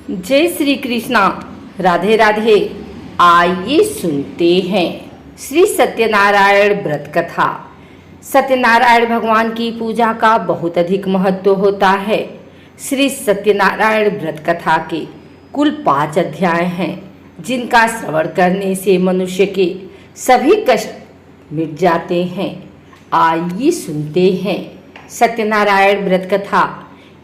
जय श्री कृष्णा। राधे राधे। आइए सुनते हैं श्री सत्यनारायण व्रत कथा। सत्यनारायण भगवान की पूजा का बहुत अधिक महत्व होता है। श्री सत्यनारायण व्रत कथा के कुल 5 अध्याय हैं, जिनका श्रवण करने से मनुष्य के सभी कष्ट मिट जाते हैं। आइए सुनते हैं सत्यनारायण व्रत कथा।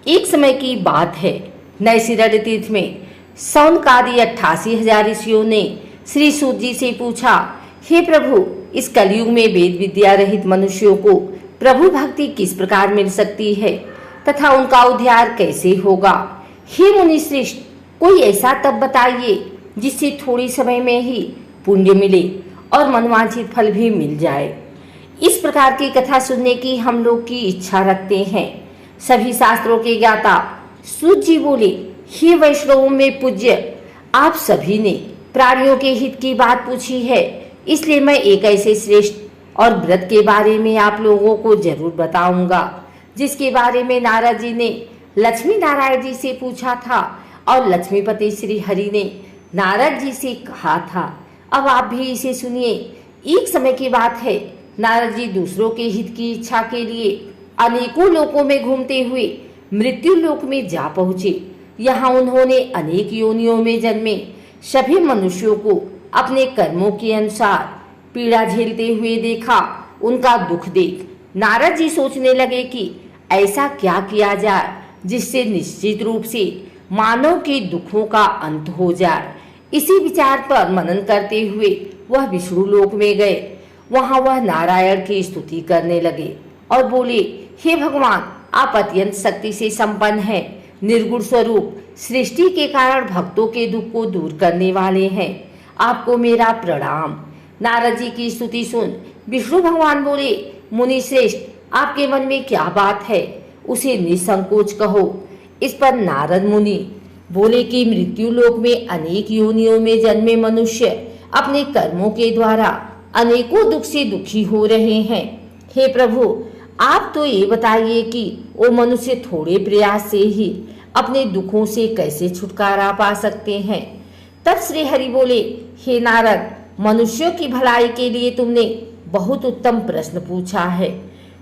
एक समय की बात है, नैशिरण्य तीर्थ में सौनकादि 88,000 ऋषियों ने श्री सूत जी से पूछा, हे प्रभु, इस कलयुग में वेद विद्या रहित मनुष्यों को प्रभु भक्ति किस प्रकार मिल सकती है तथा उनका उद्धार कैसे होगा? हे मुनि श्रेष्ठ, कोई ऐसा तप बताइए जिससे थोड़ी समय में ही पुण्य मिले और मनवांछित फल भी मिल जाए। इस प्रकार की कथा सुनने की हम लोग की इच्छा रखते हैं। सभी शास्त्रों के ज्ञाता सूत जी बोले, हे वैष्णवों में पूज्य, आप सभी ने प्राणियों के हित की बात पूछी है, इसलिए मैं एक ऐसे श्रेष्ठ और व्रत के बारे में आप लोगों को जरूर बताऊंगा, जिसके बारे में नारद जी ने लक्ष्मी नारायण जी से पूछा था और लक्ष्मीपति श्री हरि ने नारद जी से कहा था। अब आप भी इसे सुनिए। एक समय की बात है, नारद जी दूसरों के हित की इच्छा के लिए अनेकों लोकों में घूमते हुए मृत्यु लोक में जा पहुंचे। यहाँ उन्होंने अनेक योनियों में जन्मे सभी मनुष्यों को अपने कर्मों के अनुसार पीड़ा झेलते हुए देखा। उनका दुख देख नारद जी सोचने लगे कि ऐसा क्या किया जाए जिससे निश्चित रूप से मानव के दुखों का अंत हो जाए। इसी विचार पर मनन करते हुए वह विष्णु लोक में गए। वहां वह नारायण की स्तुति करने लगे और बोले, हे भगवान, आप अत्यंत शक्ति से संपन्न हैं, निर्गुण स्वरूप, सृष्टि के कारण भक्तों के दुख को दूर करने वाले हैं। आपको मेरा प्रणाम। नारद जी की स्तुति सुन विष्णु भगवान बोले, मुनि श्रेष्ठ, आपके मन में क्या बात है, उसे निसंकोच कहो। इस पर नारद मुनि बोले कि मृत्यु लोक में अनेक योनियों में जन्मे मनुष्य अपने कर्मों के द्वारा अनेकों दुख से दुखी हो रहे हैं। हे प्रभु, आप तो ये बताइए कि वो मनुष्य थोड़े प्रयास से ही अपने दुखों से कैसे छुटकारा पा सकते हैं। तब श्री हरि बोले, हे नारद, मनुष्यों की भलाई के लिए तुमने बहुत उत्तम प्रश्न पूछा है।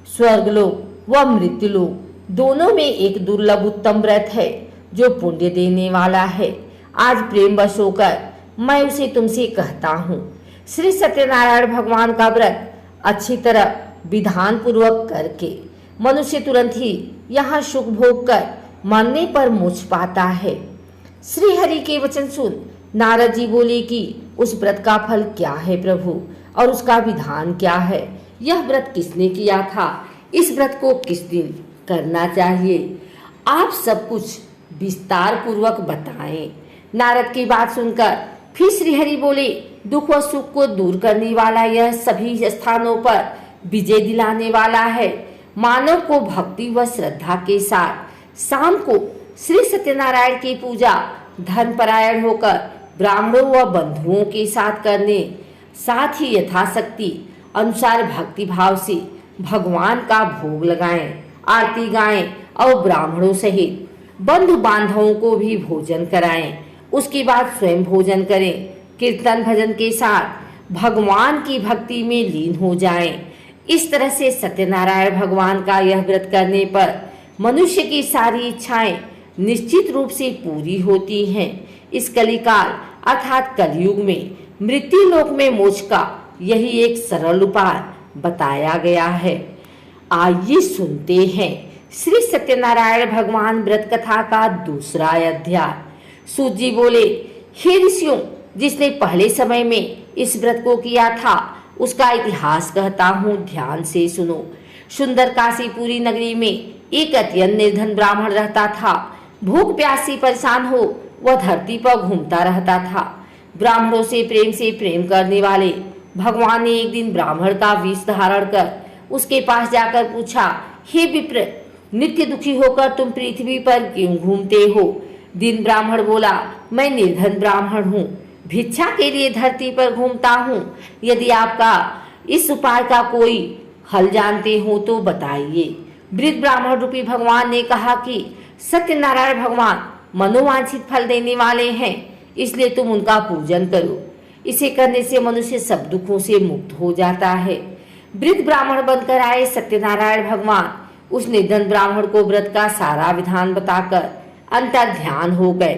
स्वर्गलोक व मृत्युलोक दोनों में एक दुर्लभ उत्तम व्रत है जो पुण्य देने वाला है। आज प्रेमवश होकर मैं उसे तुमसे कहता हूँ। श्री सत्यनारायण भगवान का व्रत अच्छी तरह विधान पूर्वक करके मनुष्य तुरंत ही यहाँ सुख भोग कर मरने पर मोक्ष पाता है। श्री हरि के वचन सुन नारद जी बोले कि उस व्रत का फल क्या है प्रभु, और उसका विधान क्या है? यह व्रत किसने किया था? इस व्रत को किस दिन करना चाहिए? आप सब कुछ विस्तार पूर्वक बताएं। नारद की बात सुनकर फिर श्री हरि बोले, दुख व सुख को दूर करने वाला यह सभी स्थानों पर विजय दिलाने वाला है। मानव को भक्ति व श्रद्धा के साथ शाम को श्री सत्यनारायण की पूजा धर्मपरायण होकर ब्राह्मणों व बंधुओं के साथ करने, साथ ही यथाशक्ति अनुसार भक्ति भाव से भगवान का भोग लगाएं, आरती गाएं और ब्राह्मणों सहित बंधु बांधवों को भी भोजन कराएं। उसके बाद स्वयं भोजन करें। कीर्तन भजन के साथ भगवान की भक्ति में लीन हो जाएं। इस तरह से सत्यनारायण भगवान का यह व्रत करने पर मनुष्य की सारी इच्छाएं निश्चित रूप से पूरी होती हैं। इस कलिकाल अर्थात कलयुग में मृत्यु लोक में मोक्ष का यही एक सरल उपाय बताया गया है। आइए सुनते हैं श्री सत्यनारायण भगवान व्रत कथा का दूसरा अध्याय। सूत जी बोले, हे ऋषियों, जिसने पहले समय में इस व्रत को किया था उसका इतिहास कहता हूँ, ध्यान से सुनो। सुंदर काशीपुरी नगरी में एक अत्यंत निर्धन ब्राह्मण रहता था। भूख प्यास से परेशान हो वह धरती पर घूमता रहता था। ब्राह्मणों से प्रेम करने वाले भगवान ने एक दिन ब्राह्मण का वेश धारण कर उसके पास जाकर पूछा, हे विप्र, नित्य दुखी होकर तुम पृथ्वी पर क्यों घूमते हो? दिन ब्राह्मण बोला, मैं निर्धन ब्राह्मण हूँ, भिक्षा के लिए धरती पर घूमता हूँ। यदि आपका इस उपाय का कोई हल जानते हो तो बताइए। वृद्ध ब्राह्मण रूपी भगवान ने कहा कि सत्यनारायण भगवान मनोवांछित फल देने वाले हैं, इसलिए तुम उनका पूजन करो। इसे करने से मनुष्य सब दुखों से मुक्त हो जाता है। वृद्ध ब्राह्मण बनकर आए सत्यनारायण भगवान उस निर्धन ब्राह्मण को व्रत का सारा विधान बताकर अंतर ध्यान हो गए।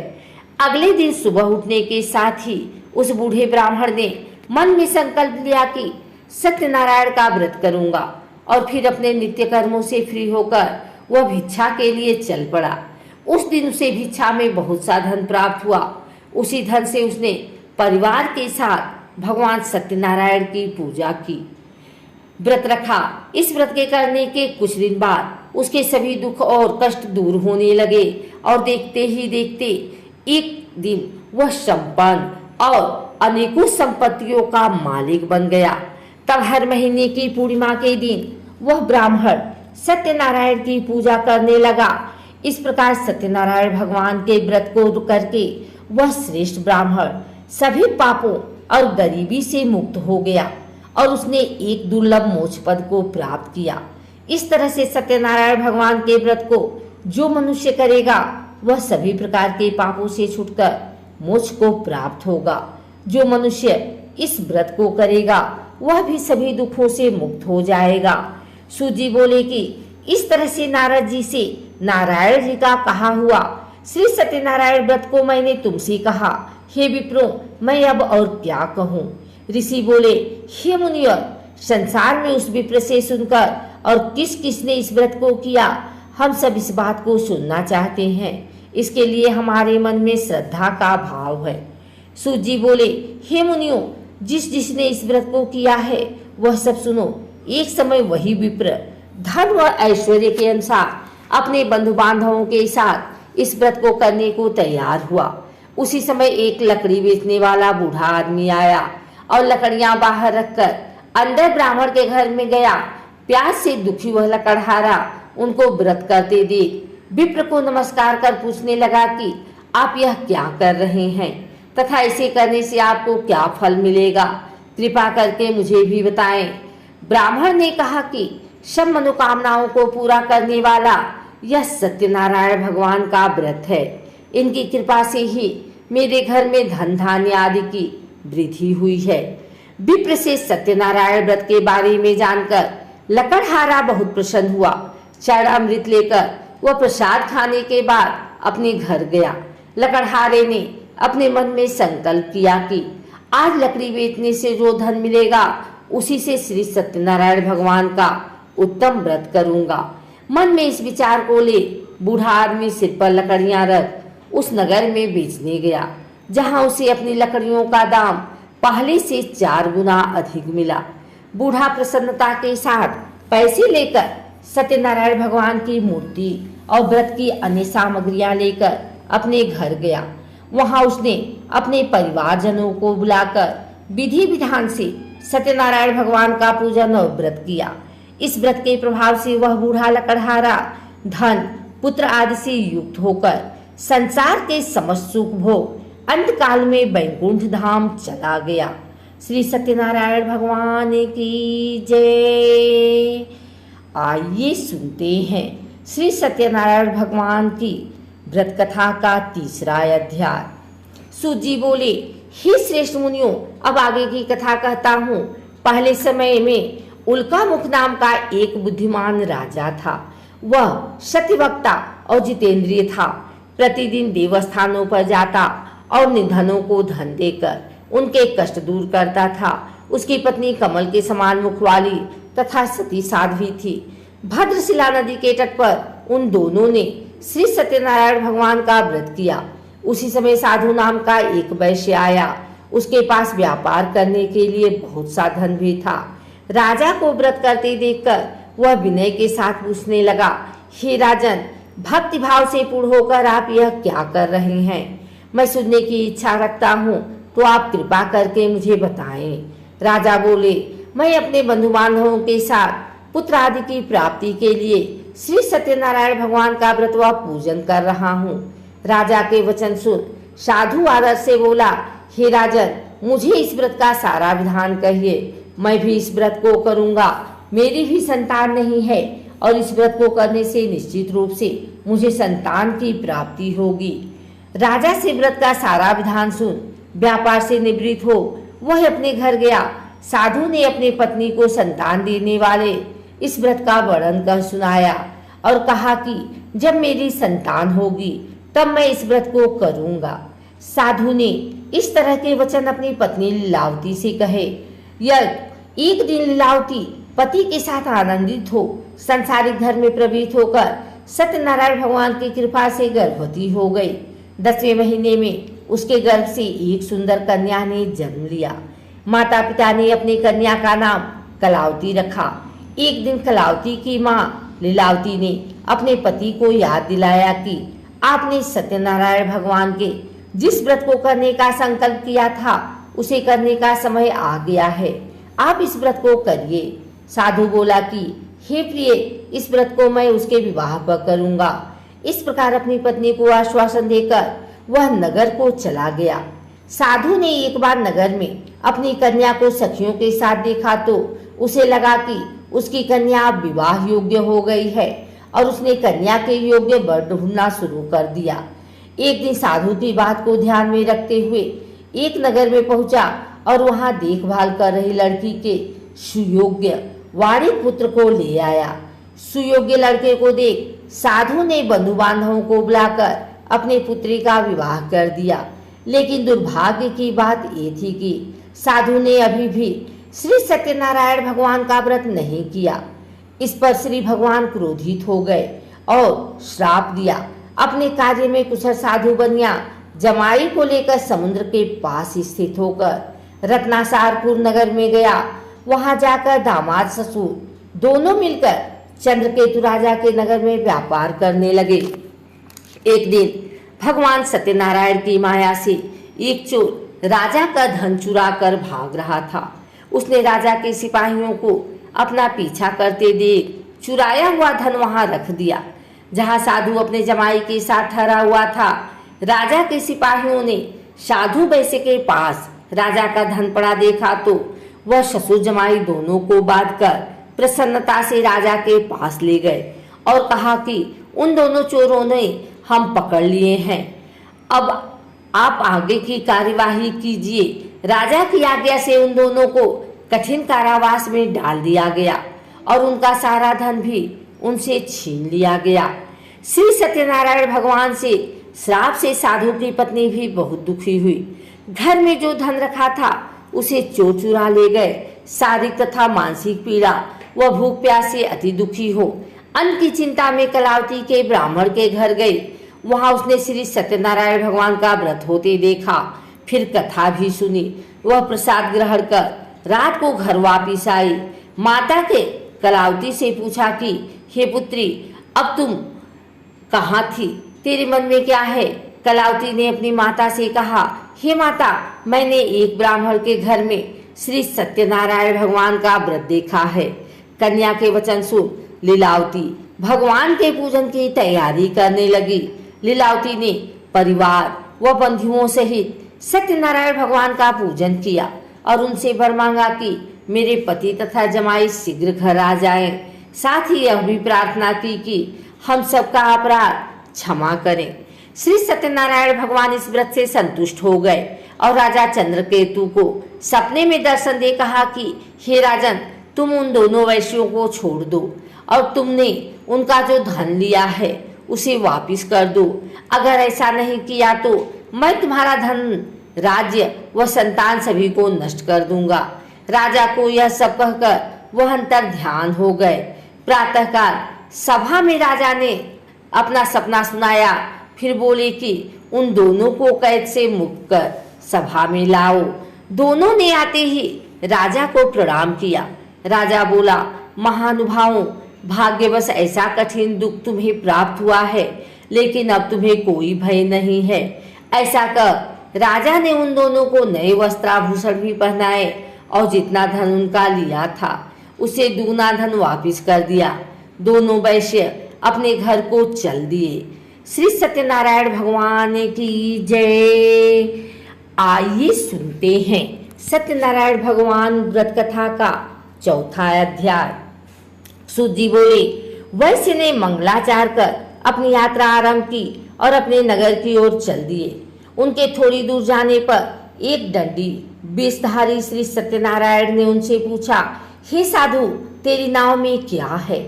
अगले दिन सुबह उठने के साथ ही उस बूढ़े ब्राह्मण ने मन में संकल्प लिया कि सत्यनारायण का व्रत करूंगा, और फिर अपने नित्य कर्मों से फ्री होकर वह भिक्षा के लिए चल पड़ा। उस दिन उसे भिक्षा में बहुत सा धन प्राप्त हुआ। उसी धन से उसने परिवार के साथ भगवान सत्यनारायण की पूजा की, व्रत रखा। इस व्रत के करने के कुछ दिन बाद उसके सभी दुख और कष्ट दूर होने लगे और देखते ही देखते एक दिन वह संपन्न और अनेकों संपत्तियों का मालिक बन गया। तब हर महीने की पूर्णिमा के दिन वह ब्राह्मण सत्यनारायण की पूजा करने लगा। इस प्रकार सत्यनारायण भगवान के व्रत को करके वह श्रेष्ठ ब्राह्मण सभी पापों और गरीबी से मुक्त हो गया और उसने एक दुर्लभ मोक्ष पद को प्राप्त किया। इस तरह से सत्यनारायण भगवान के व्रत को जो मनुष्य करेगा वह सभी प्रकार के पापों से छूटकर मोक्ष को प्राप्त होगा। जो मनुष्य इस व्रत को करेगा वह भी सभी दुखों से मुक्त हो जाएगा। सूत जी बोले कि इस तरह से नारद जी से नारायण जी का कहा हुआ श्री सत्यनारायण व्रत को मैंने तुमसे कहा। हे विप्रो, मैं अब और क्या कहूँ। ऋषि बोले, हे मुनिवर, संसार में उस विप्र से सुनकर और किस किसने इस व्रत को किया, हम सब इस बात को सुनना चाहते हैं। इसके लिए हमारे मन में श्रद्धा का भाव है। सूत जी बोले, हे मुनियों, जिसने इस व्रत को किया है वह सब सुनो। एक समय वही विप्र धन व ऐश्वर्य के अनुसार अपने बंधु बांधवों के साथ इस व्रत को करने को तैयार हुआ। उसी समय एक लकड़ी बेचने वाला बूढ़ा आदमी आया और लकड़ियां बाहर रखकर अंदर ब्राह्मण के घर में गया। प्यास से दुखी वह लकड़हारा उनको व्रत करते देख विप्र को नमस्कार कर पूछने लगा कि आप यह क्या कर रहे हैं तथा इसे करने से आपको क्या फल मिलेगा, कृपा करके मुझे भी बताएं। ब्राह्मण ने कहा कि सब मनोकामनाओं को पूरा करने वाला यह सत्यनारायण भगवान का व्रत है। इनकी कृपा से ही मेरे घर में धन धान्य आदि की वृद्धि हुई है। विप्र से सत्यनारायण व्रत के बारे में जानकर लकड़हारा बहुत प्रसन्न हुआ। चरणामृत लेकर वह प्रसाद खाने के बाद अपने घर गया। लकड़हारे ने अपने मन में संकल्प किया कि आज लकड़ी बेचने से जो धन मिलेगा उसी से श्री सत्यनारायण भगवान का उत्तम व्रत करूंगा। मन में इस विचार को ले बूढ़ा आदमी सिर पर लकड़ियां रख उस नगर में बेचने गया, जहां उसे अपनी लकड़ियों का दाम पहले से 4 गुना अधिक मिला। बूढ़ा प्रसन्नता के साथ पैसे लेकर सत्यनारायण भगवान की मूर्ति और व्रत की अन्य सामग्रियां लेकर अपने घर गया। वहां उसने अपने परिवारजनों को बुलाकर विधि विधान से सत्यनारायण भगवान का पूजन और व्रत किया। इस व्रत के प्रभाव से वह बूढ़ा लकड़हारा धन पुत्र आदि से युक्त होकर संसार के समस्त सुख भोग अंत काल में वैकुंठ धाम चला गया। श्री सत्यनारायण भगवान की जय। आइए सुनते हैं श्री सत्यनारायण भगवान की व्रत कथा का 3रा अध्याय। सूत जी बोले, हे श्रेष्ठ मुनियों, अब आगे की कथा कहता हूँ। पहले समय में उल्का मुख नाम का एक बुद्धिमान राजा था। वह सत्यवक्ता और जितेंद्रिय था। प्रतिदिन देवस्थानों पर जाता और निर्धनों को धन देकर उनके कष्ट दूर करता था। उसकी पत्नी कमल के समान मुख वाली तथा सती साध्वी थी। भद्रशिला नदी के तट पर उन दोनों ने श्री सत्यनारायण भगवान का व्रत किया। उसी समय साधु नाम का एक वैश्य आया। उसके पास व्यापार करने के लिए बहुत सा धन भी था। राजा को व्रत करते देखकर वह विनय के साथ पूछने लगा, हे राजन, भक्ति भाव से पूर्ण होकर आप यह क्या कर रहे हैं? मैं सुनने की इच्छा रखता हूँ, तो आप कृपा करके मुझे बताएं। राजा बोले, मैं अपने बंधु बांधवों के साथ पुत्र आदि की प्राप्ति के लिए श्री सत्यनारायण भगवान का व्रत व पूजन कर रहा हूँ। राजा के वचन सुन साधु आदर से बोला, हे राजन, मुझे इस व्रत का सारा विधान कहिए। मैं भी इस व्रत को करूंगा। मेरी भी संतान नहीं है और इस व्रत को करने से निश्चित रूप से मुझे संतान की प्राप्ति होगी। राजा से व्रत का सारा विधान सुन व्यापार से निवृत्त हो वह अपने घर गया। साधु ने अपनी पत्नी को संतान देने वाले इस व्रत का वर्णन कर सुनाया और कहा कि जब मेरी संतान होगी तब मैं इस व्रत को करूंगा। साधु ने इस तरह के वचन अपनी पत्नी लीलावती से कहे। एक दिन लीलावती पति के साथ आनंदित हो संसारिक धर्म में प्रवृत्त होकर सत्यनारायण भगवान की कृपा से गर्भवती हो गई। 10वें महीने में उसके गर्भ से एक सुंदर कन्या ने जन्म लिया। माता पिता ने अपनी कन्या का नाम कलावती रखा। एक दिन कलावती की माँ लीलावती ने अपने पति को याद दिलाया कि आपने सत्यनारायण भगवान के जिस व्रत को करने का संकल्प किया था उसे करने का समय आ गया है, आप इस व्रत को करिए। साधु बोला कि हे प्रिय, इस व्रत को मैं उसके विवाह पर करूंगा। इस प्रकार अपनी पत्नी को आश्वासन देकर वह नगर को चला गया। साधु ने एक बार नगर में अपनी कन्या को सखियों के साथ देखा तो उसे लगा कि उसकी कन्या अब विवाह योग्य हो गई है और उसने कन्या के योग्य वर ढूंढना शुरू कर दिया। एक दिन साधु की बात को ध्यान में रखते हुए एक नगर में पहुंचा और वहां देखभाल कर रही लड़की के सुयोग्य वाणी पुत्र को ले आया। सुयोग्य लड़के को देख साधु ने बंधु बांधवों को बुलाकर अपने पुत्री का विवाह कर दिया। लेकिन दुर्भाग्य की बात ये थी कि साधु ने अभी भी श्री सत्यनारायण भगवान का व्रत नहीं किया। इस पर श्री भगवान क्रोधित हो गए और श्राप दिया। अपने कार्य में कुशल साधु बनिया जमाई को लेकर समुद्र के पास स्थित होकर रत्नासारपुर नगर में गया। वहां जाकर दामाद ससुर दोनों मिलकर चंद्रकेतु राजा के नगर में व्यापार करने लगे। एक दिन भगवान सत्यनारायण की माया से एक चोर राजा का धन चुरा कर भाग रहा था। उसने राजा के सिपाहियों को अपना पीछा करते देख चुराया हुआ धन वहां रख दिया जहां साधु अपने जमाई के साथ ठहरा हुआ था। राजा के सिपाहियों ने साधु वैश्य के पास राजा का धन पड़ा देखा तो वह ससुर जमाई दोनों को बांधकर प्रसन्नता से राजा के पास ले गए और कहा कि उन दोनों चोरों ने हम पकड़ लिए हैं, अब आप आगे की कार्यवाही कीजिए। राजा की आज्ञा से उन दोनों को कठिन कारावास में डाल दिया गया और उनका सारा धन भी उनसे छीन लिया गया। श्री सत्यनारायण भगवान से श्राप से साधु की पत्नी भी बहुत दुखी हुई। घर में जो धन रखा था उसे चोर चुरा ले गए। शारीरिक तथा मानसिक पीड़ा वह भूख प्यास से अति दुखी हो अन्न की चिंता में कलावती के ब्राह्मण के घर गई। वहां उसने श्री सत्यनारायण भगवान का व्रत होते देखा, फिर कथा भी सुनी। वह प्रसाद ग्रहण कर रात को घर वापिस आई। माता के कलावती से पूछा कि हे पुत्री, अब तुम कहाँ थी, तेरे मन में क्या है? कलावती ने अपनी माता से कहा, हे माता, मैंने एक ब्राह्मण के घर में श्री सत्यनारायण भगवान का व्रत देखा है। कन्या के वचन सुन लीलावती भगवान के पूजन की तैयारी करने लगी। लीलावती ने परिवार व बंधुओं सहित सत्यनारायण भगवान का पूजन किया और उनसे वर मांगा कि मेरे पति तथा जमाई शीघ्र घर आ जाएं। साथ ही यह भी प्रार्थना की कि हम सबका अपराध क्षमा करें। श्री सत्यनारायण भगवान इस व्रत से संतुष्ट हो गए और राजा चंद्रकेतु को सपने में दर्शन दे कहा कि हे राजन, तुम उन दोनों वैश्यों को छोड़ दो और तुमने उनका जो धन लिया है उसे वापिस कर दो। अगर ऐसा नहीं किया तो मैं तुम्हारा धन, राज्य व संतान सभी को नष्ट कर दूंगा। राजा को यह सब कहकर वह अंतर ध्यान हो गए। प्रातःकाल सभा में राजा ने अपना सपना सुनाया, फिर बोले कि उन दोनों को कैद से मुक्त कर सभा में लाओ। दोनों ने आते ही राजा को प्रणाम किया। राजा बोला, महानुभावों, भाग्यवश ऐसा कठिन दुख तुम्हें प्राप्त हुआ है, लेकिन अब तुम्हें कोई भय नहीं है। ऐसा कर राजा ने उन दोनों को नए वस्त्राभूषण भी पहनाए और जितना धन उनका लिया था उसे दूना धन वापिस कर दिया। दोनों वैश्य अपने घर को चल दिए। श्री सत्यनारायण भगवान की जय। आइए सुनते हैं सत्यनारायण भगवान व्रत कथा का चौथा अध्याय। सूत जी बोले, वैश्य ने मंगलाचार कर अपनी यात्रा आरंभ की और अपने नगर की ओर चल दिए। उनके थोड़ी दूर जाने पर एक दंडी बेशधारी श्री सत्यनारायण ने उनसे पूछा, हे साधु, तेरी नाव में क्या है?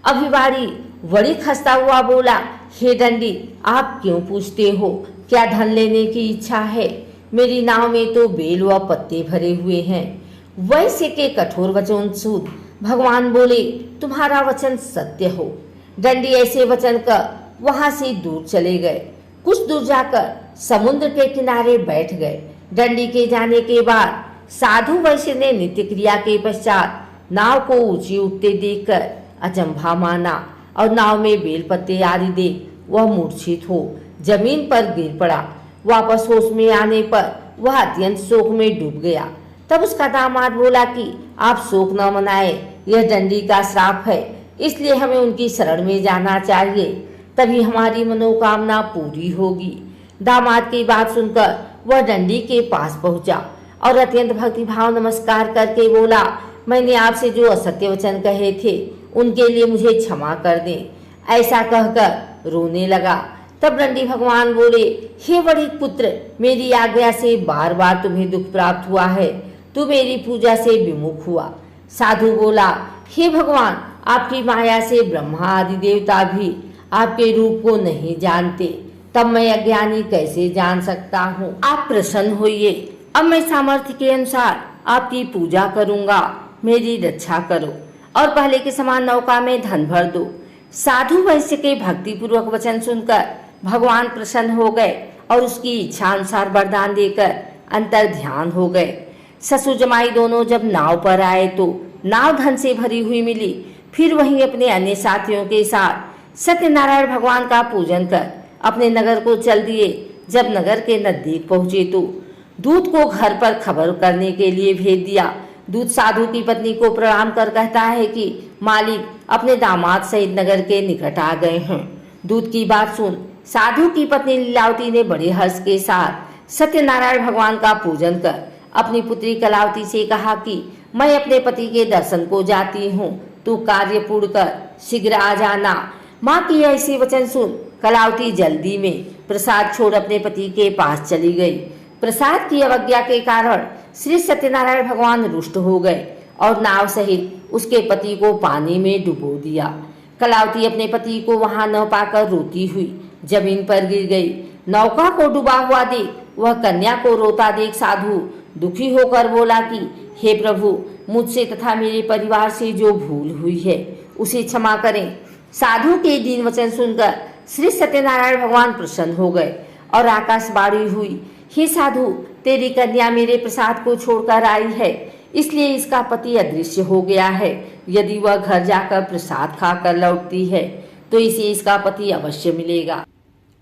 अभिवारी बड़ी खस्ता हुआ बोला, हे दंडी, आप क्यों पूछते हो? क्या धन लेने की इच्छा है? मेरी नाव में तो बेल व पत्ते भरे हुए हैं। वैश्य के कठोर वचन सुन भगवान बोले, तुम्हारा वचन सत्य हो। दंडी ऐसे वचन कर वहां से दूर चले गए। कुछ दूर जाकर समुद्र के किनारे बैठ गए। दंडी के जाने के बाद साधु वैश्य ने नित्य क्रिया के पश्चात नाव को ऊंची उठते देखकर अचंभा माना और नाव में बेलपत्ते आदि देख वह मूर्छित हो जमीन पर गिर पड़ा। वापस होश में आने पर वह अत्यंत शोक में डूब गया। तब उसका दामाद बोला कि आप शोक न मनाए, यह दंडी का श्राप है, इसलिए हमें उनकी शरण में जाना चाहिए, तभी हमारी मनोकामना पूरी होगी। दामाद की बात सुनकर वह दंडी के पास पहुंचा और अत्यंत भक्तिभाव नमस्कार करके बोला, मैंने आपसे जो असत्य वचन कहे थे उनके लिए मुझे क्षमा कर दें। ऐसा कहकर रोने लगा। तब दंडी भगवान बोले, हे बड़े पुत्र, मेरी आज्ञा से बार बार तुम्हें दुख प्राप्त हुआ है, तू मेरी पूजा से विमुख हुआ। साधु बोला, हे भगवान, आपकी माया से ब्रह्मा आदि देवता भी आपके रूप को नहीं जानते, तब मैं अज्ञानी कैसे जान सकता हूँ? आप प्रसन्न होइए, अब मैं सामर्थ्य के अनुसार आपकी पूजा करूँगा, मेरी रक्षा करो और पहले के समान नौका में धन भर दो। साधु वैश्य के भक्ति पूर्वक वचन सुनकर भगवान प्रसन्न हो गए और उसकी इच्छा अनुसार वरदान देकर अंतर ध्यान हो गए। ससुर जमाई दोनों जब नाव पर आए तो नाव धन से भरी हुई मिली। फिर वहीं अपने अन्य साथियों के साथ सत्यनारायण भगवान का पूजन कर अपने नगर को चल दिए। जब नगर के नजदीक पहुंचे तो दूत को घर पर खबर करने के लिए भेज दिया। दूत साधु की पत्नी को प्रणाम कर कहता है कि मालिक अपने दामाद सहित नगर के निकट आ गए हैं। दूत की बात सुन साधु की पत्नी लीलावती ने बड़े हर्ष के साथ सत्यनारायण भगवान का पूजन कर अपनी पुत्री कलावती से कहा कि मैं अपने पति के दर्शन को जाती हूँ, तू कार्य पूर्ण कर शीघ्र आ जाना। माँ की ऐसी वचन सुन कलावती जल्दी में प्रसाद छोड़ अपने पति के पास चली गई। प्रसाद की अवज्ञा के कारण श्री सत्यनारायण भगवान रुष्ट हो गए और नाव सहित उसके पति को पानी में डुबो दिया। कलावती अपने पति को वहां न पाकर रोती हुई जमीन पर गिर गई। नौका को डूबा हुआ देख वह कन्या को रोता देख साधु दुखी होकर बोला कि हे प्रभु, मुझसे तथा मेरे परिवार से जो भूल हुई है उसे क्षमा करें। साधु के दीन वचन सुनकर श्री सत्यनारायण भगवान प्रसन्न हो गए और आकाशवाणी हुई, हे साधु, तेरी कन्या मेरे प्रसाद को छोड़कर आई है, इसलिए इसका पति अदृश्य हो गया है। यदि वह घर जाकर प्रसाद खाकर लौटती है तो इसे इसका पति अवश्य मिलेगा।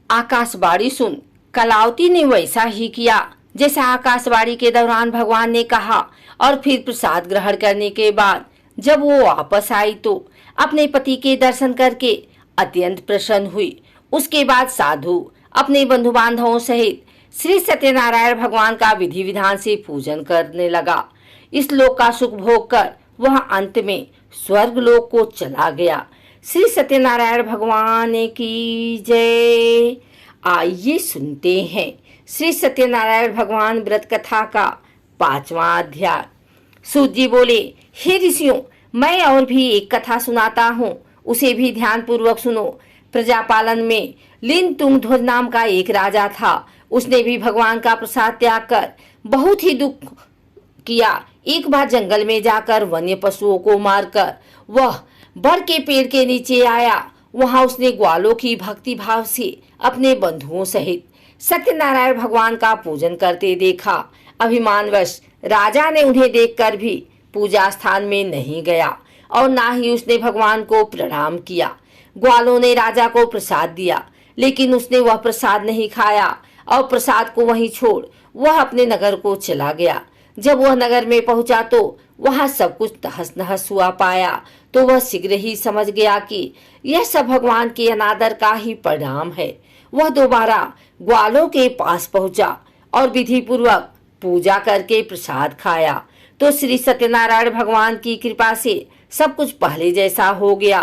आकाशवाणी सुन कलावती ने वैसा ही किया जैसा आकाशवाणी के दौरान भगवान ने कहा और फिर प्रसाद ग्रहण करने के बाद जब वो वापस आई तो अपने पति के दर्शन करके अत्यंत प्रसन्न हुई। उसके बाद साधु अपने बंधु बांधवों सहित श्री सत्यनारायण भगवान का विधि विधान से पूजन करने लगा। इस लोक का सुख भोग कर वह अंत में स्वर्ग लोक को चला गया। श्री सत्यनारायण भगवान की जय। आइए सुनते हैं श्री सत्यनारायण भगवान व्रत कथा का 5वां अध्याय। सूत जी बोले, हे ऋषियों, मैं और भी एक कथा सुनाता हूँ, उसे भी ध्यान पूर्वक सुनो। प्रजापालन में लिन तुंगध्वज नाम का एक राजा था। उसने भी भगवान का प्रसाद त्याग कर बहुत ही दुख किया। एक बार जंगल में जाकर वन्य पशुओं को मारकर वह बर के पेड़ के नीचे आया। वहां उसने ग्वालों की भक्ति भाव से अपने बंधुओं सहित सत्यनारायण भगवान का पूजन करते देखा। अभिमानवश राजा ने उन्हें देखकर भी पूजा स्थान में नहीं गया और ना ही उसने भगवान को प्रणाम किया। ग्वालों ने राजा को प्रसाद दिया, लेकिन उसने वह प्रसाद नहीं खाया और प्रसाद को वहीं छोड़ वह अपने नगर को चला गया। जब वह नगर में पहुंचा तो वहां सब कुछ तहस नहस हुआ पाया तो वह शीघ्र ही समझ गया कि यह सब भगवान के अनादर का ही परिणाम है। वह दोबारा ग्वालों के पास पहुंचा और विधि पूर्वक पूजा करके प्रसाद खाया तो श्री सत्यनारायण भगवान की कृपा से सब कुछ पहले जैसा हो गया।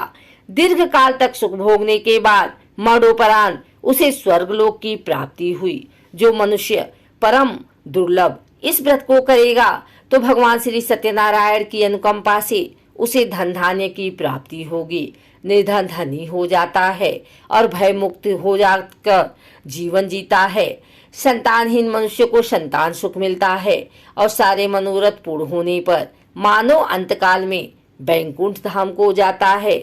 दीर्घ काल तक सुख भोगने के बाद मरणोपरांत उसे स्वर्गलोक की प्राप्ति हुई। जो मनुष्य परम दुर्लभ इस व्रत को करेगा तो भगवान श्री सत्यनारायण की अनुकंपा से उसे धन धान्य की प्राप्ति होगी। निर्धन धनी हो जाता है और भय मुक्त हो जाकर जीवन जीता है। संतानहीन मनुष्य को संतान सुख मिलता है और सारे मनोरथ पूर्ण होने पर मानव अंतकाल में बैकुंठ धाम को जाता है।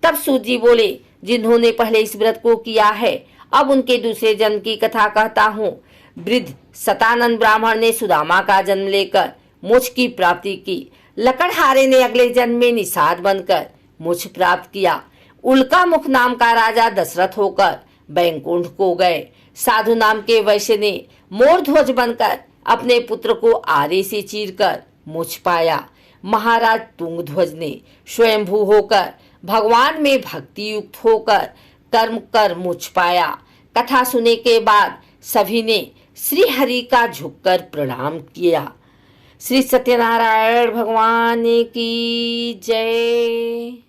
तब सूत जी बोले, जिन्होंने पहले इस व्रत को किया है अब उनके दूसरे जन्म की कथा कहता हूँ। वृद्ध सतानंद ब्राह्मण ने सुदामा का जन्म लेकर मोक्ष की प्राप्ति की। लकड़हारे ने अगले जन्म में निषाद बनकर मोक्ष प्राप्त किया। उल्का मुख नाम का राजा दशरथ होकर बैकुंठ को गए। साधु नाम के वैश्य ने मोर ध्वज बनकर अपने पुत्र को आरे से चीरकर मोक्ष पाया। महाराज तुंगध्वज ने स्वयंभू होकर भगवान में भक्ति युक्त होकर कर्म कर मोक्ष पाया। कथा सुनने के बाद सभी ने श्री हरि का झुककर प्रणाम किया। श्री सत्यनारायण भगवान की जय।